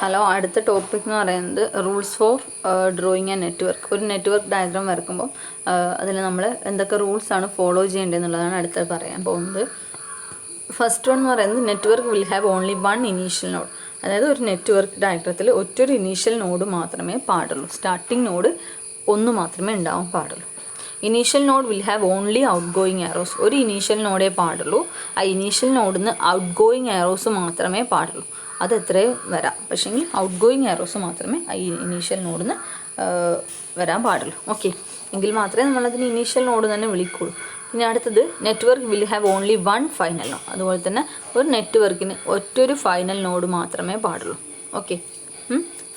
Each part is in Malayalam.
ഹലോ, അടുത്ത ടോപ്പിക് എന്ന് പറയുന്നത് rules for drawing and network. ഒരു നെറ്റ്വർക്ക് ഡയഗ്രാം വരക്കുമ്പോൾ അതിൽ നമ്മൾ എന്തൊക്കെ റൂൾസാണ് ഫോളോ ചെയ്യേണ്ടതെന്നുള്ളതാണ് അടുത്ത് പറയാൻ പോകുന്നത്. ഫസ്റ്റ് വൺ എന്ന് പറയുന്നത് network will have only one initial node. അതായത് ഒരു നെറ്റ്വർക്ക് ഡയഗ്രത്തിൽ ഒറ്റൊരു ഇനീഷ്യൽ നോഡ് മാത്രമേ പാടുള്ളൂ. സ്റ്റാർട്ടിംഗ് നോഡ് ഒന്ന് മാത്രമേ ഉണ്ടാവാൻ പാടുള്ളൂ. Initial node will have only out going arrows. ഒരു ഇനീഷ്യൽ നോഡേ പാടുള്ളൂ. ആ ഇനീഷ്യൽ നോഡിൽ നിന്ന് ഔട്ട് ഗോയിങ് ആരോസ് മാത്രമേ പാടുള്ളൂ. അത് എത്രയും വരാം, പക്ഷേങ്കിൽ ഔട്ട് ഗോയിങ് ആരോസ് മാത്രമേ ഈ ഇനീഷ്യൽ നോഡിൽ നിന്ന് വരാൻ പാടുള്ളൂ. ഓക്കെ, എങ്കിൽ മാത്രമേ നമ്മളതിന് ഇനീഷ്യൽ നോഡ് തന്നെ വിളിക്കുള്ളൂ. പിന്നെ അടുത്തത് network will have only one final node. അതുപോലെ തന്നെ ഒരു നെറ്റ്വർക്കിന് ഒറ്റൊരു ഫൈനൽ നോഡ് മാത്രമേ പാടുള്ളൂ. ഓക്കെ,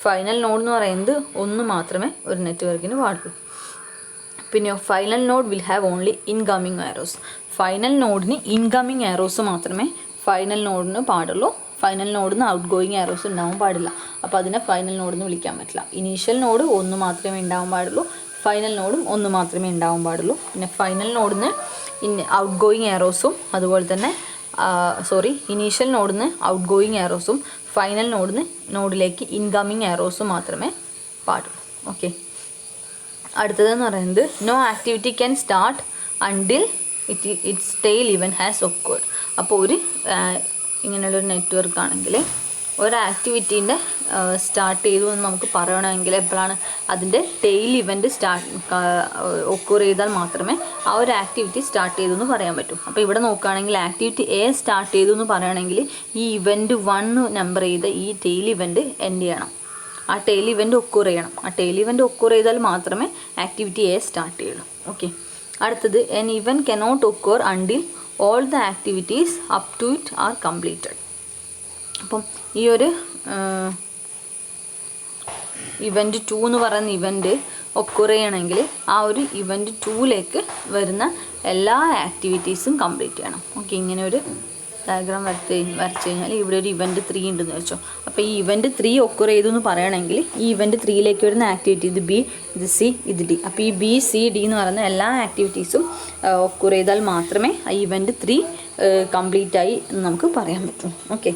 ഫൈനൽ നോഡ് എന്ന് പറയുന്നത് ഒന്ന് മാത്രമേ ഒരു നെറ്റ്വർക്കിന് പാടുള്ളൂ. പിന്നെ final node will have only incoming arrows. Final നോഡിന് ഇൻകമ്മിങ് ആരോസ് മാത്രമേ ഫൈനൽ നോഡിന് പാടുള്ളൂ. ഫൈനൽ നോഡിൽ നിന്ന് ഔട്ട് ഗോയിങ് ആരോസ് ഉണ്ടാവാൻ പാടില്ല. അപ്പോൾ അതിനെ ഫൈനൽ നോഡെന്ന് വിളിക്കാൻ പറ്റില്ല. ഇനീഷ്യൽ നോഡ് ഒന്ന് മാത്രമേ ഉണ്ടാവാൻ പാടുള്ളൂ. ഫൈനൽ നോഡും ഒന്ന് മാത്രമേ ഉണ്ടാവാൻ പാടുള്ളൂ. പിന്നെ ഫൈനൽ നോഡിൽ നിന്ന് ഔട്ട് ഗോയിങ് ആരോസും അതുപോലെ തന്നെ ഇനീഷ്യൽ നോഡിൽ നിന്ന് ഔട്ട് ഗോയിങ് ആരോസും ഫൈനൽ നോഡിലേക്ക് ഇൻകമ്മിങ് ആരോസും മാത്രമേ പാടുള്ളൂ. ഓക്കെ, അടുത്തതെന്ന് പറയുന്നത് no activity can start until it's tail event has occurred. അപ്പോൾ ഇങ്ങനെയുള്ളൊരു നെറ്റ്വർക്ക് ആണെങ്കിൽ ഒരു ആക്ടിവിറ്റീൻ്റെ സ്റ്റാർട്ട് ചെയ്തു എന്ന് നമുക്ക് പറയണമെങ്കിൽ എപ്പോഴാണ് അതിൻ്റെ ടെയിൽ ഇവൻറ്റ് ഒക്കൂർ ചെയ്താൽ മാത്രമേ ആ ഒരു ആക്ടിവിറ്റി സ്റ്റാർട്ട് ചെയ്തു എന്ന് പറയാൻ പറ്റൂ. അപ്പോൾ ഇവിടെ നോക്കുകയാണെങ്കിൽ ആക്ടിവിറ്റി എ സ്റ്റാർട്ട് ചെയ്തു എന്ന് പറയുകയാണെങ്കിൽ ഈ ഇവൻറ്റ് 1 നമ്പർ ചെയ്ത ഈ ടെയിൽ ഇവൻറ്റ് എൻഡ് ചെയ്യണം. ആ ടെയിൽ ഇവൻറ്റ് ഒക്കൂർ ചെയ്യണം. ആ ടെയിൽ ഇവൻറ്റ് ഒക്കൂർ ചെയ്താൽ മാത്രമേ ആക്ടിവിറ്റി എ സ്റ്റാർട്ട് ചെയ്യുള്ളൂ. ഓക്കെ, അടുത്തത് an event cannot occur until all the activities up to it are completed. അപ്പം ഈ ഒരു ഇവൻറ്റ് 2 എന്ന് പറയുന്ന ഇവൻറ്റ് ഒക്കൂർ ചെയ്യണമെങ്കിൽ ആ ഒരു ഇവൻറ്റ് 2ലേക്ക് വരുന്ന എല്ലാ ആക്ടിവിറ്റീസും കംപ്ലീറ്റ് ചെയ്യണം. ഓക്കെ, ഇങ്ങനെ ഒരു ഡയഗ്രാം വരച്ച് കഴിഞ്ഞാൽ ഇവിടെ ഒരു ഇവൻറ്റ് 3 ഉണ്ടെന്ന് വെച്ചോ. അപ്പോൾ ഈ ഇവൻറ്റ് 3 ഒക്കൂർ ചെയ്തു എന്ന് പറയണമെങ്കിൽ ഈ ഇവൻറ്റ് 3ലേക്ക് വരുന്ന ആക്ടിവിറ്റി ഇത് ബി, ഇത് സി, ഇത് ഡി. അപ്പോൾ ഈ ബി, സി, ഡി എന്ന് പറയുന്ന എല്ലാ ആക്ടിവിറ്റീസും ഒക്കൂർ ചെയ്താൽ മാത്രമേ ആ ഇവൻറ്റ് 3 കംപ്ലീറ്റ് ആയി എന്ന് നമുക്ക് പറയാൻ പറ്റും. ഓക്കെ,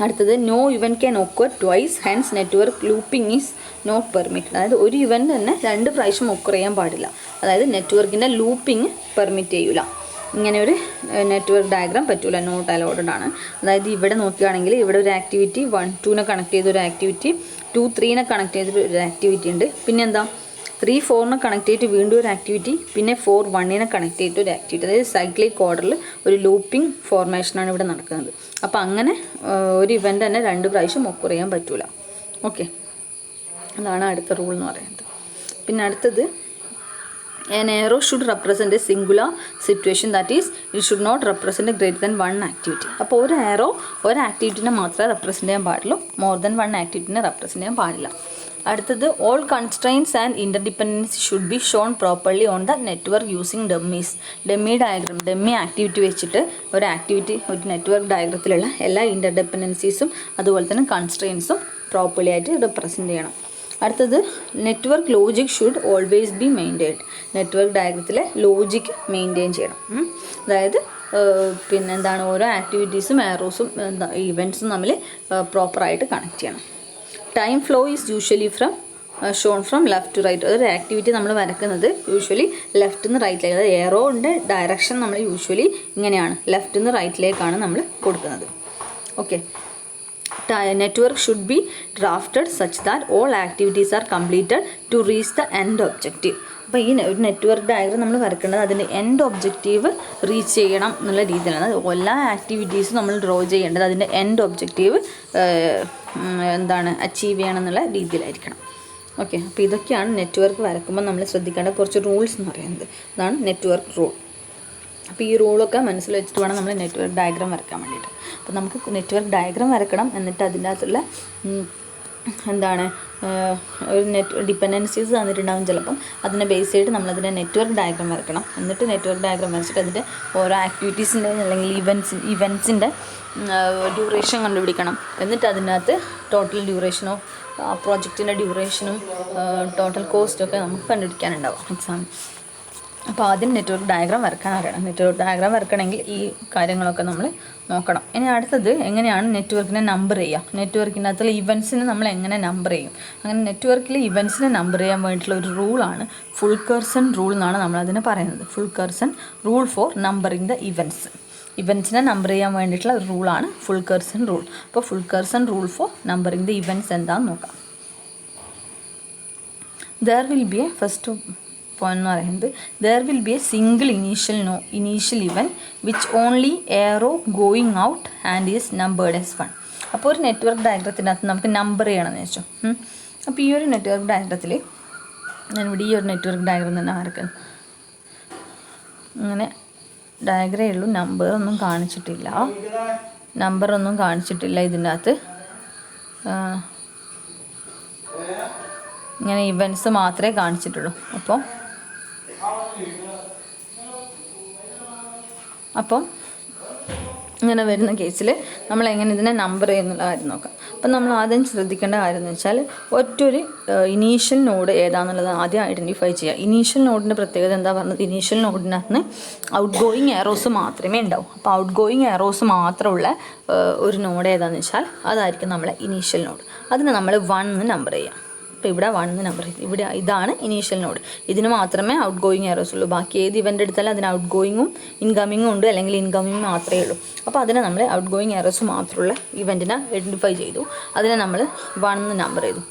അടുത്തത് no event can occur twice, hence network looping is not permitted. അതായത് ഒരു ഇവൻറ്റ് തന്നെ 2 പ്രാവശ്യം ഒക്കൂർ ചെയ്യാൻ പാടില്ല. അതായത് നെറ്റ്വർക്കിൻ്റെ ലൂപ്പിംഗ് പെർമിറ്റ് ചെയ്യൂല. ഇങ്ങനെ ഒരു നെറ്റ്വർക്ക് ഡയഗ്രാം പറ്റൂല, നോട്ട് അലോഡഡ് ആണ്. അതായത് ഇവിടെ നോക്കുകയാണെങ്കിൽ ഇവിടെ ഒരു ആക്ടിവിറ്റി 1, 2നെ കണക്ട് ചെയ്തൊരു ആക്ടിവിറ്റി, 2, 3നെ കണക്ട് ചെയ്തൊരു ആക്ടിവിറ്റി ഉണ്ട്. പിന്നെ എന്താ 3, 4നെ കണക്ട് ചെയ്തിട്ട് വീണ്ടും ഒരു ആക്ടിവിറ്റി, പിന്നെ 4, 1നെ കണക്ട് ചെയ്തിട്ട് ഒരു ആക്ടിവിറ്റി. അതായത് സൈക്ലിക് ഓർഡറിൽ ഒരു ലൂപ്പിംഗ് ഫോർമേഷനാണ് ഇവിടെ നടക്കുന്നത്. അപ്പോൾ അങ്ങനെ ഒരു ഇവൻ്റ് തന്നെ 2 പ്രാവശ്യം ഒക്കൂർ ചെയ്യാൻ പറ്റൂല. ഓക്കെ, അതാണ് അടുത്ത റൂൾ എന്ന് പറയുന്നത്. പിന്നെ അടുത്തത് an arrow should represent a singular situation, that is it should not represent a greater than 1 activity. അപ്പോൾ ഒരു ആരോ ഒരു ആക്ടിവിറ്റിനെ മാത്രമേ റെപ്രസെൻ്റ് ചെയ്യാൻ പാടുള്ളൂ. മോർ ദാൻ 1 ആക്ടിവിറ്റിനെ റെപ്രസെൻ്റ് ചെയ്യാൻ പാടില്ല. അടുത്തത് all constraints and interdependency should be shown properly on the network using dummies. Dummy diagram, dummy activity വെച്ചിട്ട് ഒരു നെറ്റ്വർക്ക് ഡയഗ്രത്തിലുള്ള എല്ലാ ഇൻ്റർഡിപ്പെൻഡൻസീസും അതുപോലെ തന്നെ കൺസ്ട്രെയിൻസും പ്രോപ്പർലി ആയിട്ട് റെപ്രസെൻ്റ് ചെയ്യണം. അടുത്തത് network logic should always be maintained. Network ഡയഗ്രത്തിലെ ലോജിക് മെയിൻറ്റെയിൻ ചെയ്യണം. അതായത് എന്താണ് ഓരോ ആക്ടിവിറ്റീസും ആരോസും ഇവൻറ്റ്സും തമ്മിൽ പ്രോപ്പറായിട്ട് കണക്ട് ചെയ്യണം. Time flow is usually shown from left to right. ഒരു ആക്ടിവിറ്റി നമ്മൾ വരക്കുന്നത് യൂഷ്വലി ലെഫ്റ്റ് നിന്ന് റൈറ്റിലേക്ക്, അതായത് എറോൻ്റെ ഡയറക്ഷൻ നമ്മൾ യൂഷ്വലി ഇങ്ങനെയാണ്, ലെഫ്റ്റ് നിന്ന് റൈറ്റിലേക്കാണ് നമ്മൾ കൊടുക്കുന്നത്. Okay, network should be drafted such that all activities are completed to reach the end objective. അപ്പോൾ ഈ ഒരു നെറ്റ്വർക്ക് ഡയഗ്രാം നമ്മൾ വരക്കേണ്ടത് അതിൻ്റെ എൻഡ് ഒബ്ജക്റ്റീവ് റീച്ച് ചെയ്യണം എന്നുള്ള രീതിയിലാണ്. എല്ലാ ആക്ടിവിറ്റീസും നമ്മൾ ഡ്രോ ചെയ്യേണ്ടത് അതിൻ്റെ എൻഡ് ഒബ്ജക്റ്റീവ് അച്ചീവ് ചെയ്യണം എന്നുള്ള രീതിയിലായിരിക്കണം. ഓക്കെ, അപ്പോൾ ഇതൊക്കെയാണ് നെറ്റ്വർക്ക് വരക്കുമ്പോൾ നമ്മൾ ശ്രദ്ധിക്കേണ്ട കുറച്ച് റൂൾസ് എന്ന് പറയുന്നത്. അതാണ് നെറ്റ്വർക്ക് റൂൾ. അപ്പോൾ ഈ റൂളൊക്കെ മനസ്സിൽ വെച്ചിട്ട് വേണം നമ്മൾ നെറ്റ്വർക്ക് ഡയഗ്രാം വരക്കാൻ വേണ്ടിയിട്ട്. അപ്പോൾ നമുക്ക് നെറ്റ്വർക്ക് ഡയഗ്രാം വരക്കണം, എന്നിട്ട് അതിൻ്റെ അകത്തുള്ള ഒരു ഡിപ്പെൻഡൻസീസ് തന്നിട്ടുണ്ടാകും ചിലപ്പം. അതിനെ ബേസ് ചെയ്തിട്ട് നമ്മളതിൻ്റെ നെറ്റ്വർക്ക് ഡയഗ്രാം വരക്കണം. എന്നിട്ട് നെറ്റ്വർക്ക് ഡയഗ്രാം വരച്ചിട്ട് അതിൻ്റെ ഓരോ ആക്ടിവിറ്റീസിൻ്റെ അല്ലെങ്കിൽ ഇവൻറ്റ്സിൻ്റെ ഡ്യൂറേഷൻ കണ്ടുപിടിക്കണം. എന്നിട്ട് അതിനകത്ത് ടോട്ടൽ ഡ്യൂറേഷനോ പ്രോജക്റ്റിൻ്റെ ഡ്യൂറേഷനും ടോട്ടൽ കോസ്റ്റൊക്കെ നമുക്ക് കണ്ടുപിടിക്കാനുണ്ടാവും എക്സാമിന്. അപ്പോൾ ആദ്യം നെറ്റ്വർക്ക് ഡയഗ്രാം വരക്കാൻ അറിയണം. നെറ്റ്വർക്ക് ഡയഗ്രാം വരക്കണമെങ്കിൽ ഈ കാര്യങ്ങളൊക്കെ നമ്മൾ നോക്കണം. ഇനി അടുത്തത് എങ്ങനെയാണ് നെറ്റ്വർക്കിനെ നമ്പർ ചെയ്യുക, നെറ്റ്വർക്കിൻ്റെ അകത്തുള്ള ഇവൻസിനെ നമ്മൾ എങ്ങനെ നമ്പർ ചെയ്യും. അങ്ങനെ നെറ്റ്വർക്കിൽ ഇവൻസിനെ നമ്പർ ചെയ്യാൻ വേണ്ടിയിട്ടുള്ള ഒരു റൂളാണ് ഫുൾക്കർസൺ റൂൾ എന്നാണ് നമ്മളതിനെ പറയുന്നത്. Fulkerson rule for numbering the events. ഇവൻറ്റ്സിനെ നമ്പർ ചെയ്യാൻ വേണ്ടിയിട്ടുള്ള ഒരു റൂളാണ് ഫുൾക്കർസൺ റൂൾ. അപ്പോൾ Fulkerson rule for numbering the events എന്താണെന്ന് നോക്കാം. There will be a first point എന്ന് പറയുന്നത് there will be a single initial event which only arrow going out and is numbered as 1. അപ്പോൾ ഒരു നെറ്റ്വർക്ക് ഡയഗ്രത്തിനകത്ത് നമുക്ക് നമ്പർ ചെയ്യണമെന്ന് വെച്ചോ. അപ്പോൾ ഈ ഒരു നെറ്റ്വർക്ക് ഡയഗ്രത്തിൽ ഞാനിവിടെ ഈ ഒരു നെറ്റ്വർക്ക് ഡയഗ്രം തന്നെ വരക്കുന്നത്. ഇങ്ങനെ ഡയഗ്രേ ഉള്ളൂ, നമ്പറൊന്നും കാണിച്ചിട്ടില്ല ഇതിൻ്റെ അകത്ത്. ഇങ്ങനെ ഇവൻറ്റ്സ് മാത്രമേ കാണിച്ചിട്ടുള്ളൂ. അപ്പം ഇങ്ങനെ വരുന്ന കേസിൽ നമ്മൾ എങ്ങനെ ഇതിനെ നമ്പർ ചെയ്യുന്നുള്ള കാര്യം നോക്കാം. അപ്പം നമ്മൾ ആദ്യം ശ്രദ്ധിക്കേണ്ട കാര്യം എന്ന് വെച്ചാൽ ഒറ്റൊരു ഇനീഷ്യൽ നോഡ് ഏതാണെന്നുള്ളത് ആദ്യം ഐഡൻറ്റിഫൈ ചെയ്യുക. ഇനീഷ്യൽ നോഡിൻ്റെ പ്രത്യേകത എന്താ പറഞ്ഞത്, ഇനീഷ്യൽ നോഡിനകത്ത് ഔട്ട് ഗോയിങ് എറോസ് മാത്രമേ ഉണ്ടാവും. അപ്പോൾ ഔട്ട് ഗോയിങ് എറോസ് മാത്രമുള്ള ഒരു നോഡ് ഏതാണെന്ന് വെച്ചാൽ അതായിരിക്കും നമ്മളെ ഇനീഷ്യൽ നോഡ്. അതിന് നമ്മൾ 1 നമ്പർ ചെയ്യാം. അപ്പോൾ ഇവിടെ 1 നമ്പർ ചെയ്തു. ഇവിടെ ഇതാണ് ഇനീഷ്യൽ നോഡ്. ഇതിന് മാത്രമേ ഔട്ട് ഗോയിങ് എറോസ് ഉള്ളൂ. ബാക്കി ഏത് ഇവൻ്റ് എടുത്താലും അതിന് ഔട്ട് ഗോയിങ്ങും ഇൻകമ്മിങ്ങും ഉണ്ട്, അല്ലെങ്കിൽ ഇൻകമ്മിങ് മാത്രമേ ഉള്ളൂ. അപ്പോൾ അതിനെ നമ്മൾ ഔട്ട് ഗോയിങ് എറോസ് മാത്രമുള്ള ഇവൻറ്റിനെ ഐഡൻറ്റിഫൈ ചെയ്തു. അതിനെ നമ്മൾ 1 നമ്പർ ചെയ്തു.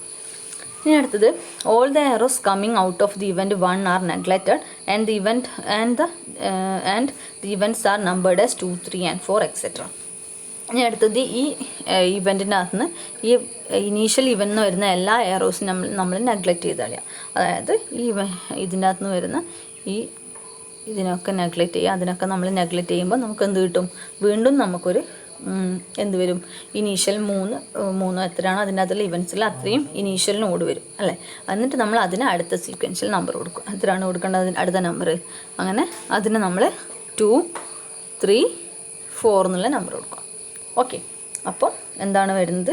ഇനി അടുത്തത് all the arrows coming out of the event 1 are neglected and the events are numbered as 2, 3 and 4 etc. ഇനി അടുത്തത് ഈ ഇവൻറ്റിൻ്റെ അകത്ത് നിന്ന് ഈ ഇനീഷ്യൽ ഇവൻറ്റിന് വരുന്ന എല്ലാ എറോസും നമ്മൾ നെഗ്ലക്റ്റ് ചെയ്ത് കളയുക. അതായത് ഇതിൻ്റെ അകത്ത് നിന്ന് വരുന്ന ഇതിനൊക്കെ നെഗ്ലക്റ്റ് ചെയ്യുക. അതിനൊക്കെ നമ്മൾ നെഗ്ലക്റ്റ് ചെയ്യുമ്പോൾ നമുക്ക് എന്ത് കിട്ടും, വീണ്ടും നമുക്കൊരു എന്ത് വരും, ഇനീഷ്യൽ 3 എത്രയാണോ അതിൻ്റെ അകത്തുള്ള ഇവൻറ്റ്സിൽ അത്രയും ഇനീഷ്യൽ നോഡ് വരും അല്ലേ. എന്നിട്ട് നമ്മൾ അതിന് അടുത്ത സീക്വൻഷ്യൽ നമ്പർ കൊടുക്കും. എത്രയാണ് കൊടുക്കേണ്ടത്, അടുത്ത നമ്പർ. അങ്ങനെ അതിന് നമ്മൾ 2, 3, 4 എന്നുള്ള നമ്പർ കൊടുക്കും. ഓക്കെ, അപ്പോൾ എന്താണ് വരുന്നത്,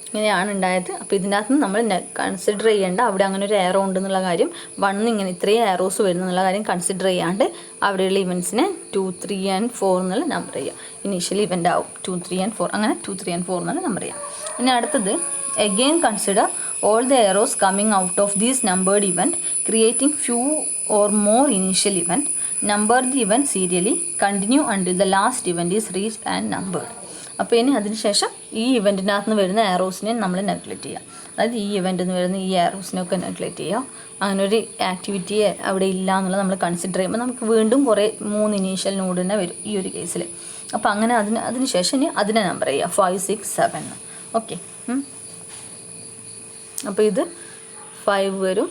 ഇങ്ങനെയാണ് ഉണ്ടായത്. അപ്പോൾ ഇതിനകത്ത് നിന്ന് നമ്മൾ കൺസിഡർ ചെയ്യേണ്ട അവിടെ അങ്ങനെ ഒരു എറോ ഉണ്ടെന്നുള്ള കാര്യം, 1 ഇങ്ങനെ ഇത്രയും എറോസ് വരുന്നുള്ള കാര്യം കൺസിഡർ ചെയ്യാണ്ട് അവിടെയുള്ള ഇവൻറ്റ്സിനെ 2, 3 and 4 എന്നുള്ള നമ്പർ ചെയ്യുക. ഇനീഷ്യൽ ഇവൻ്റ് ആവും 2, 3 and 4, അങ്ങനെ 2, 3 and 4 എന്നുള്ള നമ്പർ ചെയ്യാം. ഇനി അടുത്തത് again consider all the arrows coming out of this numbered event creating few or more initial event. Number the event serially, continue until the last event is reached and numbered. അപ്പോൾ ഇനി അതിനുശേഷം ഈ ഇവൻറ്റിനകത്ത് നിന്ന് വരുന്ന എറോസിനെ നമ്മൾ നെഗ്ലക്റ്റ് ചെയ്യുക. അതായത് ഈ ഇവൻറ്റിൽ നിന്ന് വരുന്ന ഈ എറോസിനൊക്കെ നെഗ്ലക്റ്റ് ചെയ്യുക. അങ്ങനെ ഒരു ആക്ടിവിറ്റി അവിടെ ഇല്ല എന്നുള്ളത് നമ്മൾ കൺസിഡർ ചെയ്യുമ്പോൾ നമുക്ക് വീണ്ടും കുറേ 3 ഇനീഷ്യൽ നോഡ് തന്നെ വരും ഈ ഒരു കേസിൽ. അപ്പോൾ അങ്ങനെ അതിനുശേഷം ഇനി അതിനെ നമ്പർ ചെയ്യുക 5, 6, 7. ഓക്കെ, അപ്പോൾ ഇത് 5 വരും,